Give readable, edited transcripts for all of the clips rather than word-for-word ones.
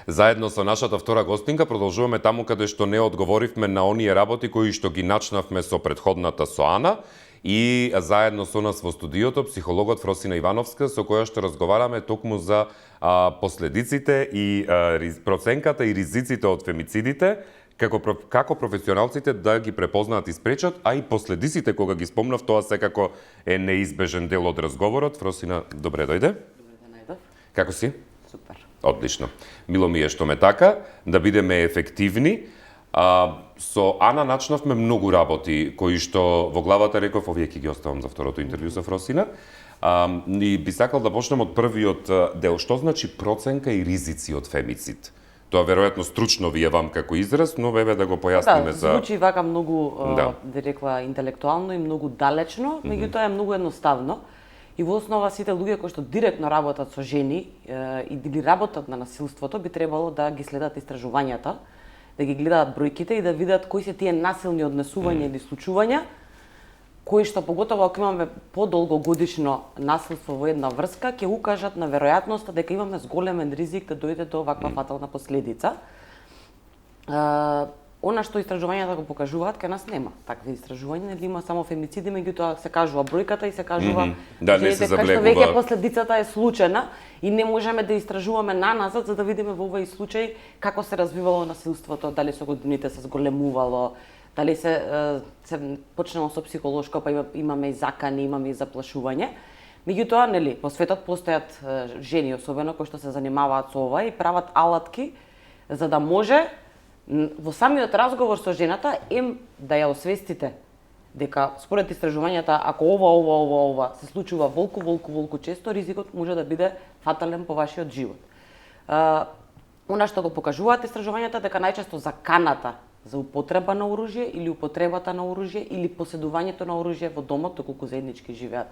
Заедно со нашата втора гостинка продолжуваме таму каде што не одговоривме на оние работи кои што ги начнавме со претходната со Ана и заедно со нас во студиото психологот Фросина Ивановска со која што разговараме токму за последиците и проценката и ризиците од фемицидите, како професионалците да ги препознаат и спречат, а и последиците кога ги спомнав, тоа секако е неизбежен дел од разговорот. Фросина, добре дојде. Добре да најдов. Како си? Супер. Одлично. Мило ми е што ме така, да бидеме ефективни. Со Ана начнавме многу работи кои што во главата реков, овие ќе ги оставам за второто интервју со Фросина. И би сакал да почнем од првиот дел. Што значи проценка и ризици од фемицид? Тоа веројатно стручно ви е вам како израз, но еве да го појасниме за... Да, звучи вака многу, да рекла, интелектуално и многу далечно, меѓутоа е многу едноставно. И во основа сите луѓе кои што директно работат со жени или работат на насилството, би требало да ги следат истражувањата, да ги гледаат бројките и да видат кои се тие насилни однесувања или случувања, кои што поготово ако имаме подолгогодишно насилство во една врска, ќе укажат на веројатноста дека имаме зголемен ризик да дојде до ваква фатална последица. Она што истражувањата го покажуваат, кај нас нема такви истражувања, нели има само фемициди, меѓутоа се кажува бројката и се кажува да не се заблегува. Кај што веќе последицата е случајна и не можеме да истражуваме наназад за да видиме во овој случај како се развивало насилството, дали со годините се зголемувало, дали се почнало со психолошко, па имаме и закани, имаме и заплашување. Меѓутоа, нели, по светот постојат жени особено кои што се занимаваат со ова и прават алатки за да може во самиот разговор со жената да ја освестите дека според истражувањата ако ова се случува волку често, ризикот може да биде фатален по вашиот живот. Она што го покажуваат истражувањата дека најчесто заканата за употреба на оружје или употребата на оружје или поседувањето на оружје во домот доколку заеднички живеат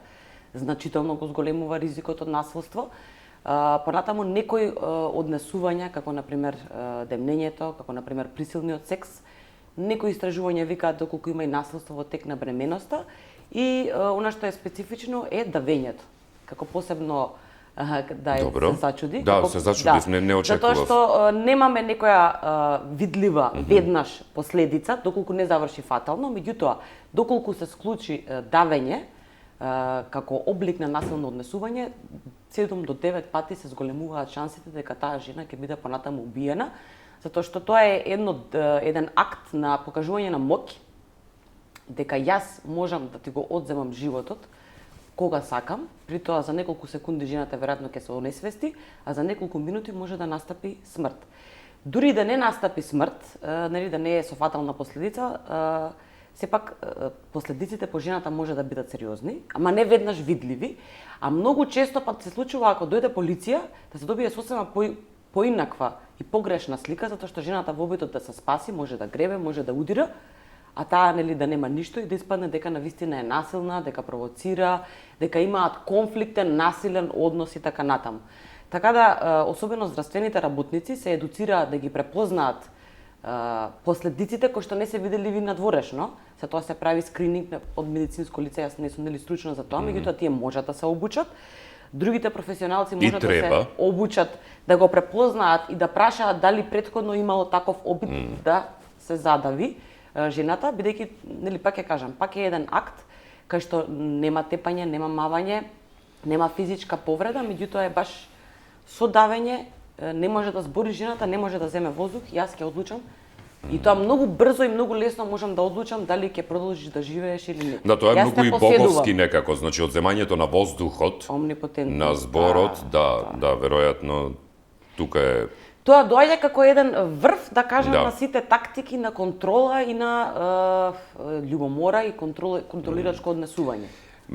значително го зголемува ризикот од насилство. Понатаму некои однесувања, како например демнењето, како например присилниот секс, некои истражувања викаат доколку има и насилство во тек на бременоста и она што е специфично е давењето. Како посебно да се зачуди. Да, се зачудив, не очекував. Затоа што немаме некоја видлива веднаш последица, доколку не заврши фатално, меѓутоа, доколку се склучи давење, како облик на насилно однесување, 7 до 9 пати се зголемуваат шансите дека таа жена ќе биде понатаму убиена, затоа што тоа е еден акт на покажување на моќ, дека јас можам да ти го одземам животот кога сакам, при тоа за неколку секунди жената веројатно ќе се онесвести, а за неколку минути може да настапи смрт. Дури да не настапи смрт, нели да не е со фатална последица, сепак последиците по жената може да бидат сериозни, ама не веднаш видливи, а многу често пат се случува ако дојде полиција да се добие сосема поинаква и погрешна слика, затоа што жената во обидот да се спаси, може да гребе, може да удира, а таа нели да нема ништо и да испадне дека навистина е насилна, дека провоцира, дека имаат конфликтен, насилен однос и така натаму. Така да, особено здравствените работници се едуцираат да ги препознаат последиците кои што не се виделиви надворешно, за тоа се прави скрининг од медицинско лице, јас не сум стручна за тоа, меѓутоа тие можат да се обучат. Другите професионалци можат да се обучат да го препознаат и да прашаат дали претходно имало таков обид да се задави жената, бидејќи нели пак ќе кажам, пак е еден акт кај што нема тепање, нема мавање, нема физичка повреда, меѓутоа е баш со давење, не може да збори жената, не може да земе воздух, јас ќе одлучам. И тоа многу брзо и многу лесно можам да одлучам дали ќе продолжиш да живееш или не. Да, тоа е многу и боговски некако, значи одземањето на воздухот, на зборот, да, веројатно тука е. Тоа доаѓа како еден врв, да кажам, на сите тактики на контрола и на љубомора и контролирачко однесување.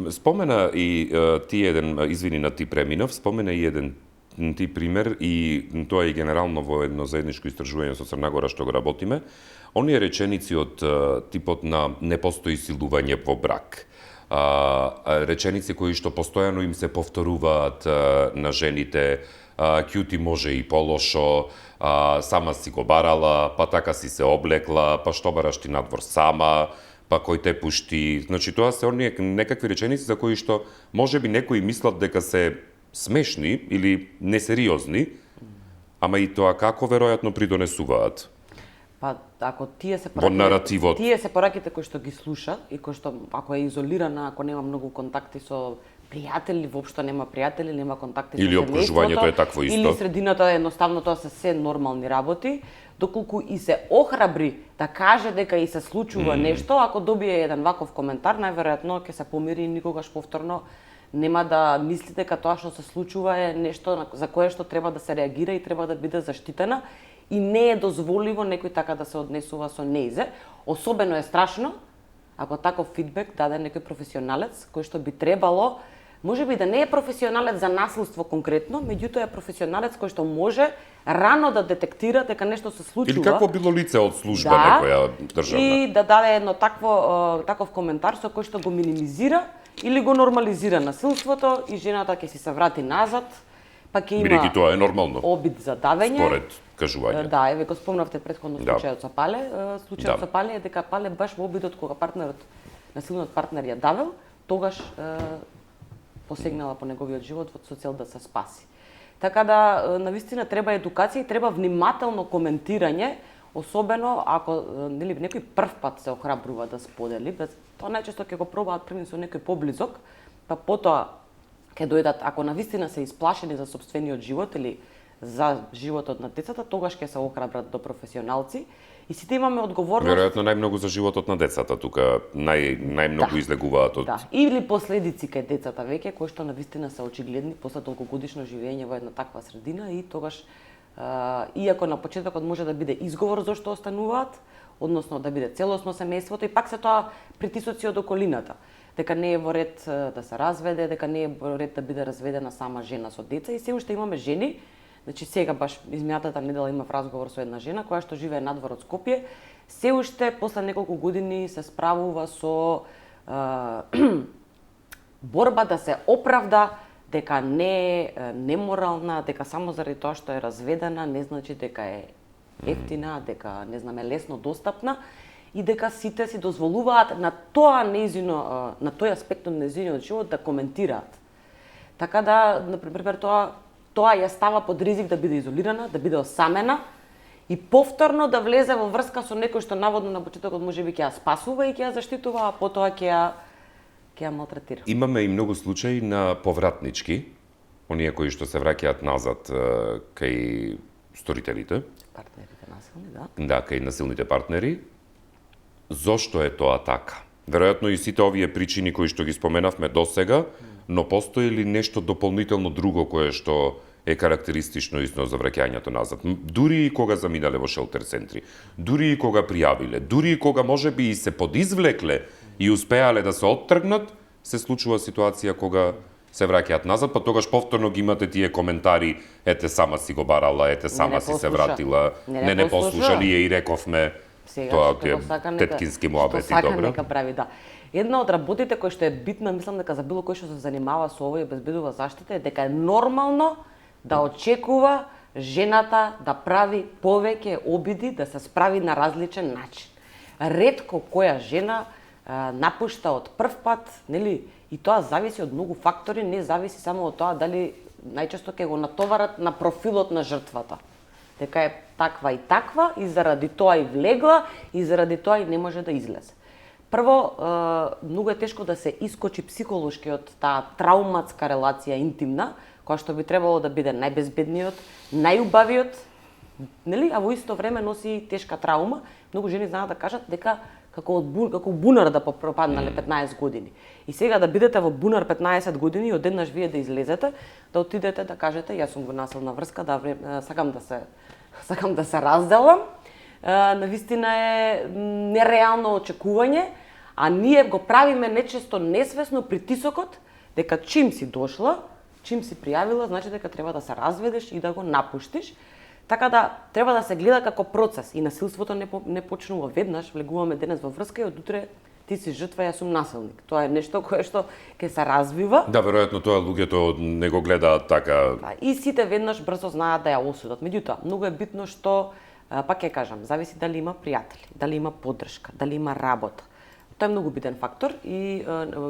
Спомена и ти еден, извини на ти преминав, спомена и еден ти пример и тоа е генерално во едно заедничко истражување со Црна Гора што го работиме, оние реченици од типот на не постои силување во брак. Реченици кои што постојано им се повторуваат на жените, кјути може и полошо, сама си го барала, па така си се облекла, па што бараш ти надвор сама, па кој те пушти. Значи тоа се оние некакви реченици за кои што можеби некои мислат дека се смешни или несериозни, Ама и тоа како веројатно придонесуваат? Па ако Во наративот. тие се пораките кои што ги слуша и кои што ако е изолирана, ако нема многу контакти со пријатели, воопшто нема пријатели, нема контакти со Или опкружувањето е такво исто. Или средината е едноставно тоа се нормални работи, доколку и се охрабри да каже дека и се случува нешто, ако добие еден ваков коментар, најверојатно ќе се помири и никогаш повторно нема да мисли дека тоа што се случува е нешто за кое што треба да се реагира и треба да биде заштитена и не е дозволиво некој така да се однесува со неизе. Особено е страшно ако таков фидбек даде некој професионалец кој што би требало, можеби да не е професионалец за насилство конкретно, меѓутоа е професионалец кој што може рано да детектира дека нешто се случува. Или какво било лице од служба некоја државна. И да даде едно таков коментар со кој што го минимизира или го нормализира насилството и жената ќе си се врати назад, па ќе има Бидејќи тоа е нормално. обид за давење. Според кажување. Да, еве го спомнавте претходно случајот со Пале. Случајот со Пале е дека Пале баш во обидот кога насилниот партнер ја давел, тогаш посегнала по неговиот живот со цел да се спаси. Така да, навистина треба едукација и треба внимателно коментирање, особено ако нели некој прв пат се охрабрува да сподели, тоа најчесто ќе го пробаат први со некој поблизок, па потоа ќе дојдат, ако навистина се исплашени за сопствениот живот или за животот на децата, тогаш ќе се охрабрат до професионалци и сите имаме одговорност. Веројатно најмногу за животот на децата тука најмногу излегуваат од. Да, или последици кај децата веќе кои што навистина се очигледни после толкогодишно живење во една таква средина и тогаш иако на почетокот може да биде изговор зашто остануваат, односно да биде целосно семејството и пак се тоа притисоци од околината. Дека не е во ред да се разведе, дека не е во ред да биде разведена сама жена со деца и се уште имаме жени. Значи сега баш изминатата недела имав разговор со една жена која што живее надвор од Скопје, се уште после неколку години се справува со борба да се оправда дека не е неморална, дека само заради тоа што е разведена не значи дека е ефтина, дека не знаме лесно достапна и дека сите си дозволуваат на тоа нејзино, на тој аспект од нејзиниот живот да коментираат. Така да, например, тоа ја става под ризик да биде изолирана, да биде осамена и повторно да влезе во врска со некој што наводно на почетокот можеби ќе ја спасува и ќе ја заштитува, а потоа ќе ја малтретира. Имаме и многу случаи на повратнички, оние кои што се враќаат назад кај сторителите. Партнерите насилни, да. Да, кај насилните партнери. Зошто е тоа така? Веројатно и сите овие причини кои што ги споменавме досега, но постои ли нешто дополнително друго кое што е карактеристично исто за враќањето назад? Дури и кога заминале во шелтер центри, дури и кога пријавиле, дури и кога можеби и се подизвлекле и успеале да се оттргнат, се случува ситуација кога се враќаат назад, па тогаш повторно ги имате тие коментари, ете сама си го барала, ете сама си се вратила, не послуша, ние и рековме. Сега, тоа што го сака, теткински муабети, што сака, добро. нека прави, да. Една од работите која што е битна, мислам дека за било кој што се занимава со ова и обезбедува заштита е дека е нормално да очекува жената да прави повеќе обиди, да се справи на различен начин. Ретко која жена напушта од прв пат, нели? И тоа зависи од многу фактори, не зависи само од тоа дали најчесто ќе го натоварат на профилот на жртвата. Дека е таква и заради тоа и влегла и заради тоа и не може да излезе. Прво, многу е тешко да се искочи психолошки од таа трауматска релација интимна, која што би требало да биде најбезбедниот, најубавиот, нели? А во исто време носи тешка траума. Многу жени знаат да кажат дека како бунар да пропаднале 15 години. И сега да бидете во бунар 15 години и одеднаш вие да излезете, да отидете да кажете јас сум во насилна врска, сакам да се разделам. Навистина е нереално очекување, а ние го правиме нечесто несвесно притисокот дека чим си дошла, чим си пријавила, значи дека треба да се разведеш и да го напуштиш. Така да треба да се гледа како процес и насилството не почнува веднаш, влегуваме денес во врска и од утре ти си жртва, јас сум насилник. Тоа е нешто кое што ќе се развива. Да, веројатно тоа луѓето не го гледаат така. Да, и сите веднаш брзо знаат да ја осудат. Меѓутоа, многу е битно што, пак ќе кажам, зависи дали има пријатели, дали има поддршка, дали има работа. Тоа е многу битен фактор и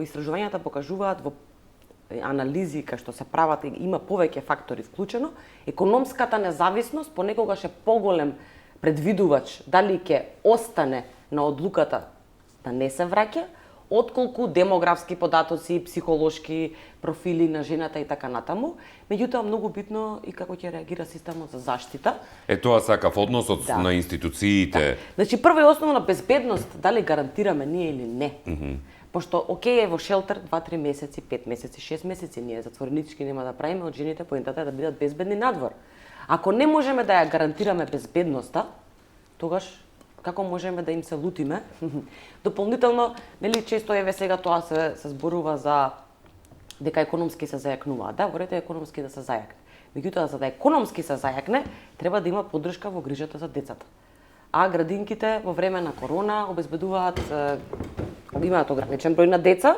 истражувањата покажуваат во анализи кај што се прават, има повеќе фактори вклучено, економската независност понекогаш е поголем предвидувач дали ќе остане на одлуката да не се враќа, отколку демографски податоци, психолошки профили на жената и така натаму. Меѓутоа, многу битно и како ќе реагира системот за заштита. Тоа сакав односот на институциите. Значи, прво и основно безбедност, дали гарантираме ние или не. Пошто, окей, е во шелтер 2-3 месеци, 5 месеци, 6 месеци, ние затворенички нема да правиме, од жените поентата е да бидат безбедни надвор. Ако не можеме да ја гарантираме безбедноста, тогаш како можеме да им се лутиме? Дополнително, нели често еве сега тоа се зборува за дека економски се зајакнуваат. Да, во ред е економски да се зајакне. Меѓутоа, за да економски се зајакне, треба да има поддршка во грижата за децата. А градинките во време на корона обезбедуваат имаат ограничен број на деца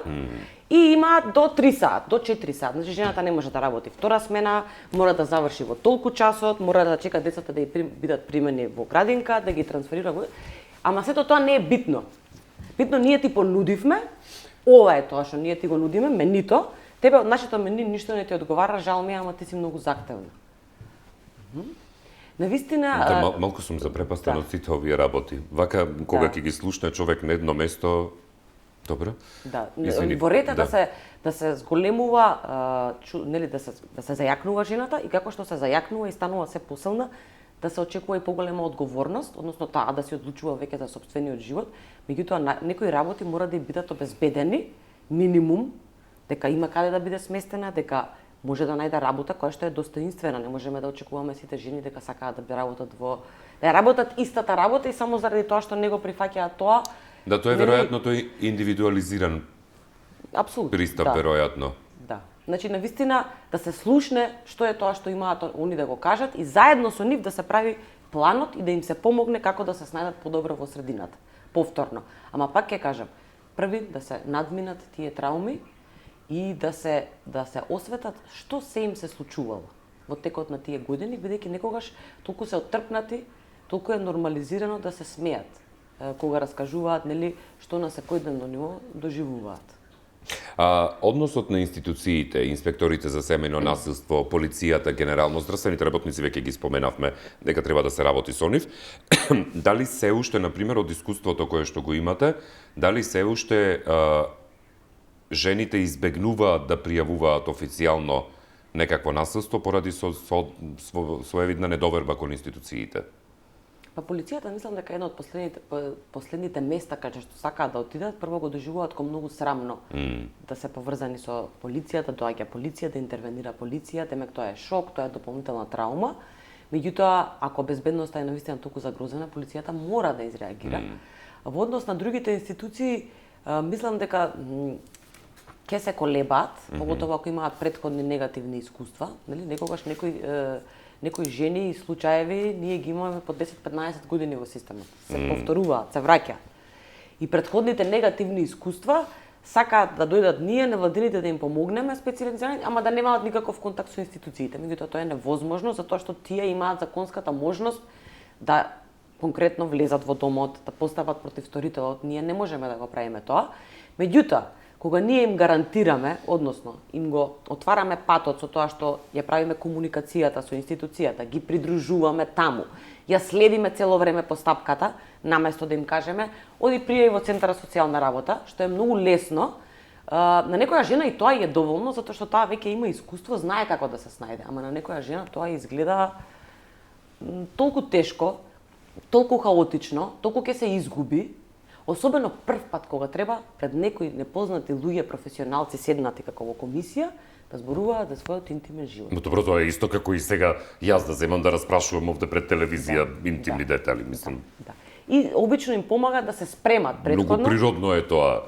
и имаат до 3 сат, до 4 сат. Значи жената не може да работи втора смена, мора да заврши во толку часот, мора да чека децата да бидат примени во градинка, да ги трансферира во... Ама сето тоа не е битно. Битно ние ти понудивме, ова е тоа што ние ти го нудиме, менито, тебе од нашето мени ништо не ти одговара, жал ми, ама ти си многу захтевна. Навистина... Малку сум запрепастен од сите овие работи. Вака, кога ќе ги слушне човек на едно место, добро? Да, во ред е да се зголемува, нели да се зајакнува жената и како што се зајакнува и станува се посилна, да се очекува и поголема одговорност, односно таа да се одлучува веќе за сопствениот живот, меѓутоа некои работи мора да бидат обезбедени, минимум, дека има каде да биде сместена, дека може да најде работа која што е достоинствена. Не можеме да очекуваме сите жени дека сакаат да работат да работат истата работа и само заради тоа што не го прифаќаат тоа. Да, тоа е веројатно тој индивидуализиран пристап, да. веројатно. Да. Значи, навистина, да се слушне што е тоа што имаат они да го кажат и заедно со нив да се прави планот и да им се помогне како да се снајдат подобро во средината. Повторно. Ама пак ќе кажам, први да се надминат тие трауми и да се осветат што се им се случувало во текот на тие години, бидејќи некогаш толку се оттрпнати, толку е нормализирано да се смеат кога раскажуваат, нели, што на секојдневно ниво доживуваат. Односот на институциите, инспекторите за семејно насилство, полицијата, генерално, здравствените работници, веќе ги споменавме дека треба да се работи со нив. Дали се уште, например, од искуството кое што го имате, дали се уште жените избегнуваат да пријавуваат официјално некакво насилство поради своевидна недоверба кон институциите? Па полицијата мислам дека едно од последните места каде што сакаат да отидат, прво го доживуваат како многу срамно да се поврзани со полицијата, доаѓа полиција, да интервенира полиција, демек тоа е шок, тоа е дополнителна траума. Меѓутоа, ако безбедноста е навистина толку загрозена, полицијата мора да изреагира. Во однос на другите институции, мислам дека ќе се колебаат, поготово ако имаат претходни негативни искуства, нели, некогаш некои жени и случаеви ние ги имаме по 10-15 години во системот. Се повторуваат, се враќаат. И претходните негативни искуства сакаат да дојдат ние, невладините, да им помогнеме специјализирани, ама да немаат никаков контакт со институциите. Меѓутоа тоа е невозможно затоа што тие имаат законската можност да конкретно влезат во домот, да постават против сторителот. Ние не можеме да го правиме тоа. Меѓутоа, кога ние им гарантираме, односно им го отвараме патот со тоа што ја правиме комуникацијата со институцијата, ги придружуваме таму, ја следиме цело време постапката, наместо да им кажеме, оди пријави во центар за социјална работа, што е многу лесно, на некоја жена и тоа е доволно, затоа што таа веќе има искуство, знае како да се снајде, ама на некоја жена тоа изгледа толку тешко, толку хаотично, толку ќе се изгуби. Особено прв пат кога треба пред некои непознати луѓе, професионалци седнати како во комисија, да зборуваат за својот интимен живот. Но добро, тоа е исто како и сега јас да земам да распрашувам овде пред телевизија интимни детали, мислам. Да. И обично им помага да се спремат претходно. Многу природно е тоа.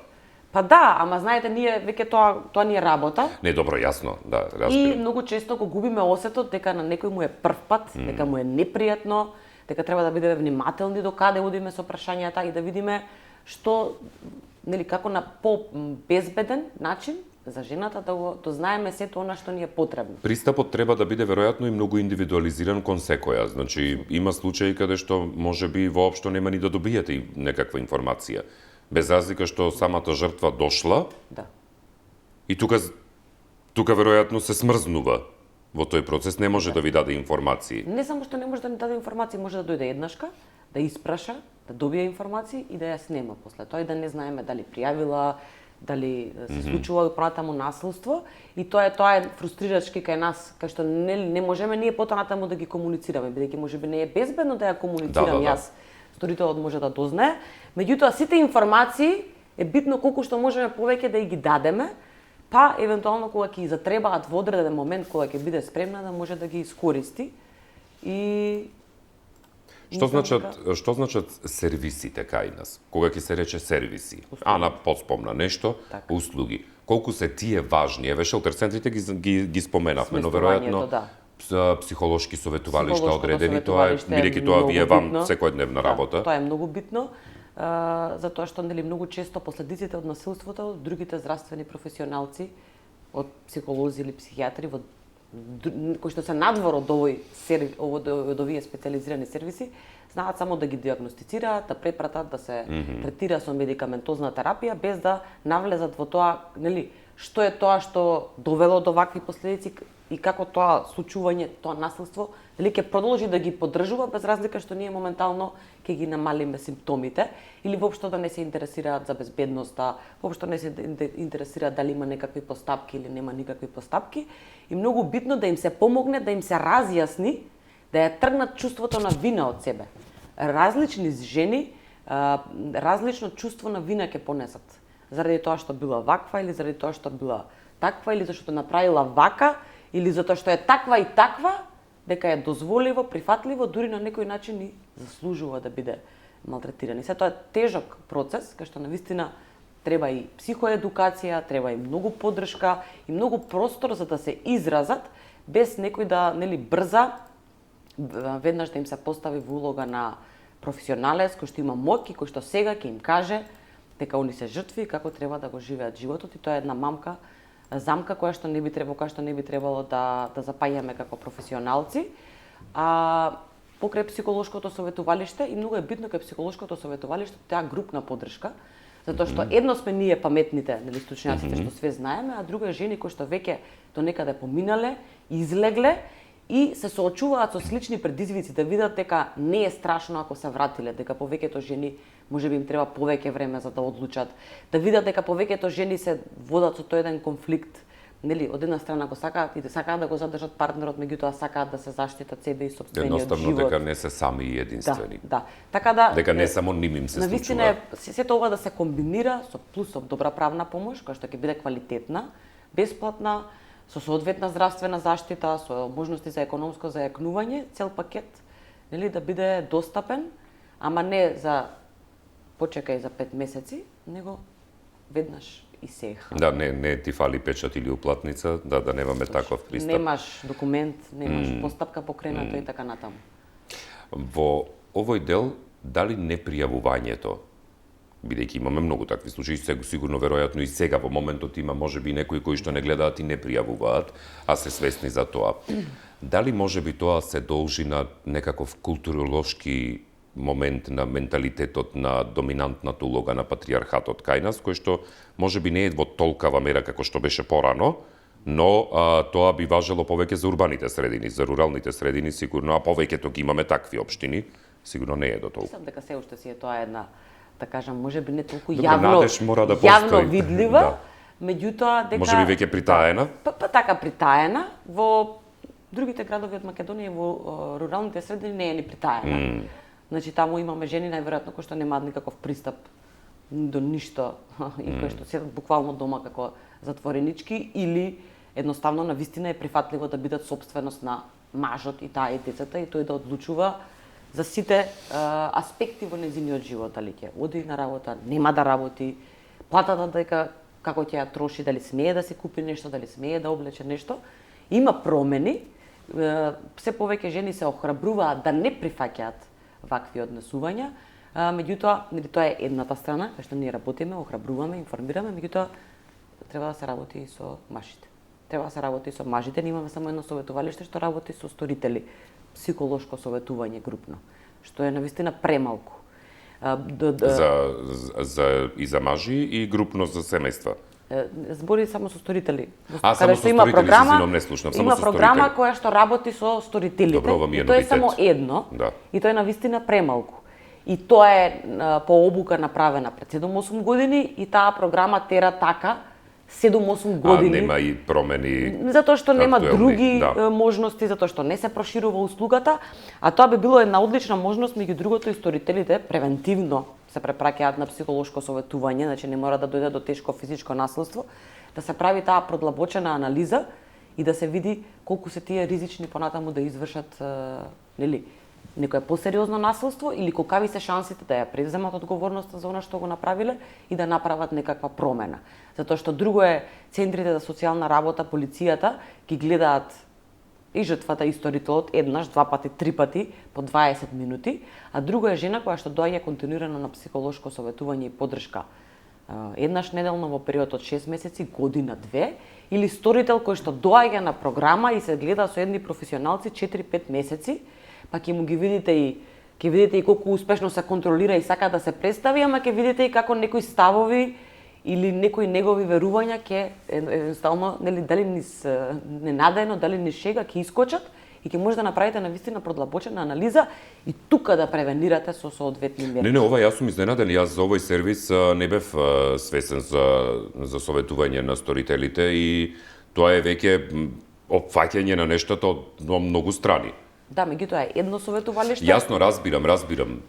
Па да, ама знаете, ние веќе тоа ни е работа. Не, добро, јасно, да, разбирам. И многу често го губиме осетот дека на некој му е прв пат, дека му е непријатно, дека треба да бидеме внимателни до каде одиме со прашањата и да видиме што, нели, како на по-безбеден начин за жената да знаеме сето она што ни е потребно. Пристапот треба да биде веројатно и многу индивидуализиран кон секоја. Значи, има случаи каде што можеби воопшто нема ни да добиете некаква информација. Без разлика што самата жртва дошла. Да. И тука Тука веројатно се смрзнува во тој процес, не може да ви даде информации. Не само што не може да ни даде информации, може да дојде еднашка, да испраша, да добие информации и да ја снема после тоа и да не знаеме дали пријавила, дали се случува понатаму насилство и тоа е фрустрирачки кај нас, кај што не можеме ние потонатаму да ги комуницираме, бидејќи можеби не е безбедно да ја комуницирам јас. Сторителот може да дознае, меѓутоа сите информации е битно колку што можеме повеќе да ги дадеме, па евентуално кога ќе затребаат во одреден момент кога ќе биде спремна да може да ги искористи и Што значат сервисите кај нас? Кога ќе се рече сервиси? Ана поспомна нешто, услуги. Колку се тие важни? Еве шелтер-центрите ги споменавме, но веројатно психолошки советувалишта одредени, тоа е бидејќи тоа ви е вам секојдневна работа. Тоа е многу битно, затоа што нели многу често последиците од насилството, другите здравствени професионалци, од психолози или психијатри кои што се надвор од од овие специјализирани сервиси, знаат само да ги диагностицираат, да препратат, да се третира со медикаментозна терапија, без да навлезат во тоа, нели, што е тоа што довело до вакви последици и како тоа случување, тоа насилство, дали ќе продолжи да ги поддржува без разлика што ние моментално ќе ги намалиме симптомите или воопшто да не се интересираат за безбедноста, воопшто не се интересираат дали има некакви постапки или нема никакви постапки и многу битно да им се помогне, да им се разјасни, да ја тргнат чувството на вина од себе. Различни жени различно чувство на вина ќе понесат заради тоа што била ваква или заради тоа што била таква или зашто направила вака или затоа што е таква и таква, дека е дозволиво, прифатливо, дури на некој начин и заслужува да биде малтретирани. Се тоа е тежок процес, кај што навистина треба и психоедукација, треба и многу поддршка и многу простор за да се изразат, без некој да нели брза, веднаш да им се постави во улога на професионалец кој што има моќ и кој што сега ќе им каже дека они се жртви и како треба да го живеат животот и тоа е една замка која што не би требало да запаѓаме како професионалци. Покрај психолошкото советувалиште и многу е битно кај психолошкото советувалиште таа групна поддршка, затоа што едно сме ние паметните, нели стручњаците што све знаеме, а друго е жени кои што веќе до некаде поминале, излегле и се соочуваат со слични предизвици да видат дека не е страшно ако се вратиле, дека повеќето жени можеби им треба повеќе време за да одлучат, да видат дека повеќето жени се водат со тој еден конфликт, нели, од една страна го сакаат и да сакаат да го задржат партнерот, меѓутоа сакаат да се заштитат себе и сопствениот живот. Едноставно дека не се сами и единствени. Да. Така да дека не само ним им се случува. Навистина е сето ова да се комбинира со плюсов добра правна помош, која што ќе биде квалитетна, бесплатна, со соодветна здравствена заштита, со можности за економско зајакнување, цел пакет, нели, да биде достапен, ама не за почекај за 5 месеци, него веднаш и сега. Да, не ти фали печат или уплатница, да немаме таков пристап. Немаш документ, немаш постапка покрената и така натаму. Во овој дел, дали непријавувањето, бидејќи имаме многу такви случаи, сигурно веројатно и сега во моментот има можеби некои кои што не гледаат и не пријавуваат, а се свесни за тоа. Дали можеби тоа се должи на некаков културолошки момент на менталитетот на доминантната улога на патриархатот кај нас, кој што можеби не е во толкава мера како што беше порано, но тоа би важело повеќе за урбаните средини, за руралните средини сигурно, а повеќето ги имаме такви општини, сигурно не е до толку. Мислам дека се уште си е тоа една, да кажам, можеби не толку јавно видлива, меѓутоа дека можеби веќе притаена. Така притаена во другите градови од Македонија и во руралните средини не е ни притаена. Значи таму имаме жени најверојатно кои што немаат никаков пристап до ништо и кои што седат буквално дома како затворенички или едноставно навистина е прифатливо да бидат сопственост на мажот и таа и децата и тој да одлучува за сите аспекти во нејзиниот живот, дали ќе оди на работа, нема да работи, платата дека како ќе ја троши, дали смее да се купи нешто, дали смее да облече нешто. Има промени, се повеќе жени се охрабруваат да не прифаќаат вакви однесувања, меѓутоа, нели тоа е едната страна, кај што ние работиме, охрабруваме, информираме, меѓутоа треба да се работи и со мажите. Треба да се работи и со мажите, ние имаме само едно советувалиште што работи со сторители, психолошко советување групно, што е навистина премалку. И за мажи и групно за семејства. Збори само со сторители. Само со сторители, се извинувам, не слушнав, само има со програма сторители. која што работи со сторителите. Добро, ова ми е и тоа е новитет. само едно. Да. И тоа е навистина премалку. И тоа е по обука направена пред 7-8 години и таа програма тера така 7-8 години. Нема и промени. Затоа што нема актуелни, други да. можности, затоа што не се проширува услугата, а тоа би било една одлична можност, меѓу другото и сторителите превентивно се препраќаат на психолошко советување, значи не мора да дојде до тешко физичко насилство, да се прави таа продлабочена анализа и да се види колку се тие ризични понатаму да извршат нели некое посериозно насилство или колкави се шансите да ја преземат одговорноста за она што го направиле и да направат некаква промена. Затоа што друго е центрите за социјална работа, полицијата ги гледаат и жртвата и сторителот еднаш, два пати, три пати по 20 минути, а друго е жена која што доаѓа континуирано на психолошко советување и поддршка еднаш неделно во период од 6 месеци, година, 2, или сторител кој што доаѓа на програма и се гледа со едни професионалци 4-5 месеци, па ќе му ги видите и колку успешно се контролира и сака да се представи, ама ќе видите и како некои ставови или некои негови верувања ќе едноставно нели дали низ ненадејно, дали низ шега ќе искочат и ќе може да направите навистина продлабочена анализа и тука да превенирате со соодветни мерки. Не, ова јас сум изненаден, јас за овој сервис не бев свесен за советување на сторителите и тоа е веќе опфаќање на нештото од многу страни. Да, меѓутоа е едно советувалиште. Јасно, разбирам,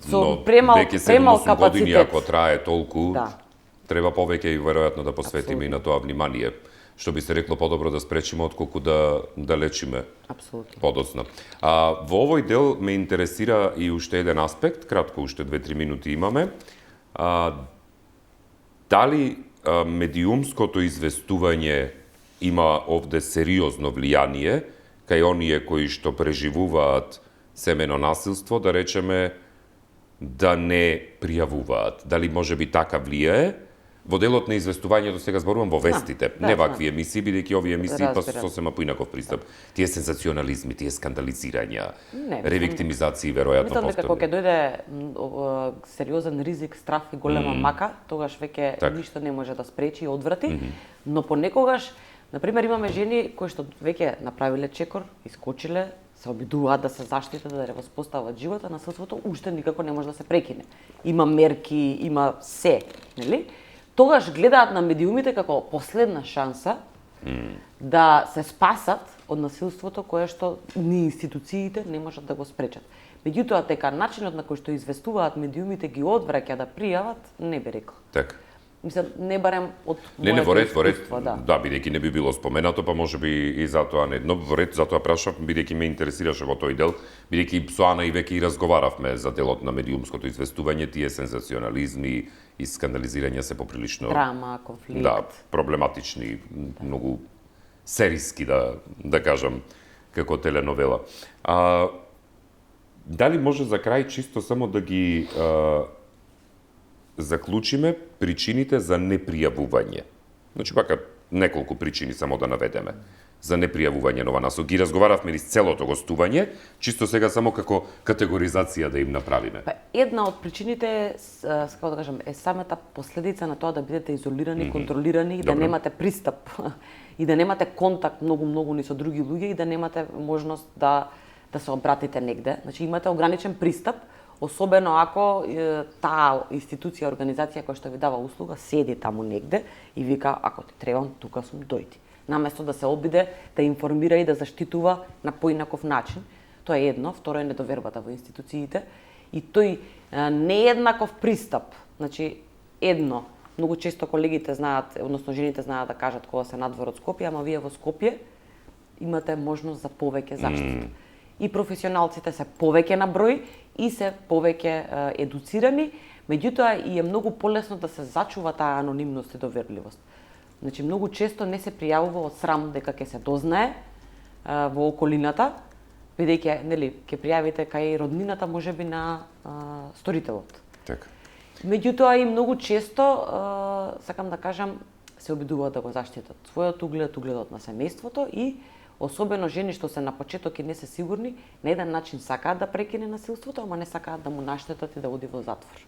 но веќе 7-8 години ако трае толку, да. Треба повеќе и веројатно да посветиме и на тоа внимание. Што би се рекло, подобро да спречиме отколку да лечиме. Апсолутно. Подоцна. Во овој дел ме интересира и уште еден аспект, кратко, уште 2-3 минути имаме. Дали медиумското известување има овде сериозно влијание кај оние кои што преживуваат семено насилство, да речеме, да не пријавуваат? Дали може би така влијае? Во делот на известувањето сега зборувам во вестите, не вакви емисии, бидејќи овие емисии па сосема поинаков пристап. Тие сензационализми, тие скандализирања, ревиктимизации веројатно повторно. Мислам дека кога ќе дојде сериозен ризик, страф и голема мака, тогаш веќе ништо не може да спречи и одврати, но понекогаш, например, имаме жени кои што веќе направиле чекор, искочиле, се обидуваат да се заштитат, да воспостават живота, насилството уште никако не може да се прекине. Има мерки, има се, нели? Тогаш гледаат на медиумите како последна шанса да се спасат од насилството кое што ни институциите не можат да го спречат. Меѓутоа, дека начинот на кој што известуваат медиумите ги одвраќа да пријават, не би рекла. Така. Мислам, не барем од Не, во ред, да, бидејќи не би било споменато, па можеби и затоа не. Но во ред, затоа прашав, бидејќи ме интересираше во тој дел, бидејќи со Ана и веќе и разговаравме за делот на медиумското известување, тие сензационализми и скандализирања се поприлично драма, конфликт. Да, проблематични, многу сериски да кажам, како теленовела. Дали може за крај чисто само да ги заклучиме причините за непријавување? Значи, пака неколку причини само да наведеме за непријавување на ова насилство. Ги разговаравме низ целото гостување, чисто сега само како категоризација да им направиме. Една од причините е, како да кажам, е самата последица на тоа да бидете изолирани, контролирани и да немате пристап и да немате контакт многу ни со други луѓе и да немате можност да се обратите негде. Значи имате ограничен пристап, особено ако таа институција, организација која што ви дава услуга седи таму негде и вика, ако ти требам, тука сум, дојди. Наместо да се обиде да информира и да заштитува на поинаков начин. Тоа е едно, второ е недовербата во институциите и тој нееднаков пристап. Значи, едно, многу често колегите знаат, односно жените знаат да кажат кога се надвор од Скопје, ама вие во Скопје имате можност за повеќе заштита. И професионалците се повеќе на број и се повеќе едуцирани, меѓутоа и е многу полесно да се зачува таа анонимност и доверливост. Значи, многу често не се пријавува од срам дека ќе се дознае во околината, бидејќи, нели, ќе пријавите кај роднината можеби на сторителот. Така. Меѓутоа и многу често, сакам да кажам, се обидуваат да го заштитат својот углед, угледот на семејството и особено жени што се на почеток и не се сигурни, на еден начин сакаат да прекине насилството, ама не сакаат да му наштетат и да оди во затвор.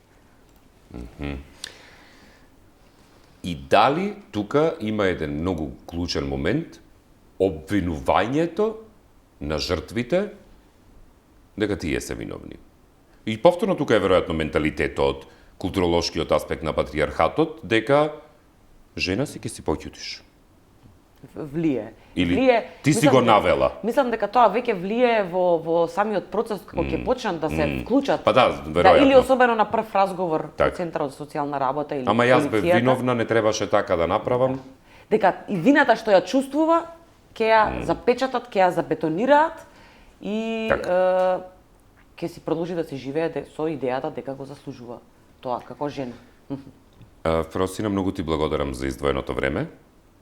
И дали тука има еден многу клучен момент, обвинувањето на жртвите дека тие се виновни. И повторно тука е веројатно менталитетот, културолошкиот аспект на патриархатот, дека жена си ќе си поќутиш. Влие. Или ти си го навела. Мислам дека тоа веќе влие во самиот процес кога ќе почнат да се вклучат. Па да, веројатно. Или особено на прв разговор Так. во Центарот за социјална работа или Ама јас бев полицијата. виновна, не требаше така да направам. Дека и вината што ја чувствува, ќе ја запечатат, ќе ја забетонираат и ќе си продолжи да се живее со идејата дека го заслужува тоа како жена. Фросина, многу ти благодарам за издвоеното време,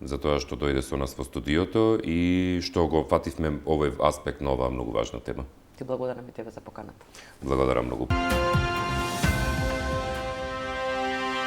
за тоа што дојде со нас во студиото и што го фативме овој аспект на оваа многу важна тема. Ти благодарам и тебе за поканата. Благодарам многу.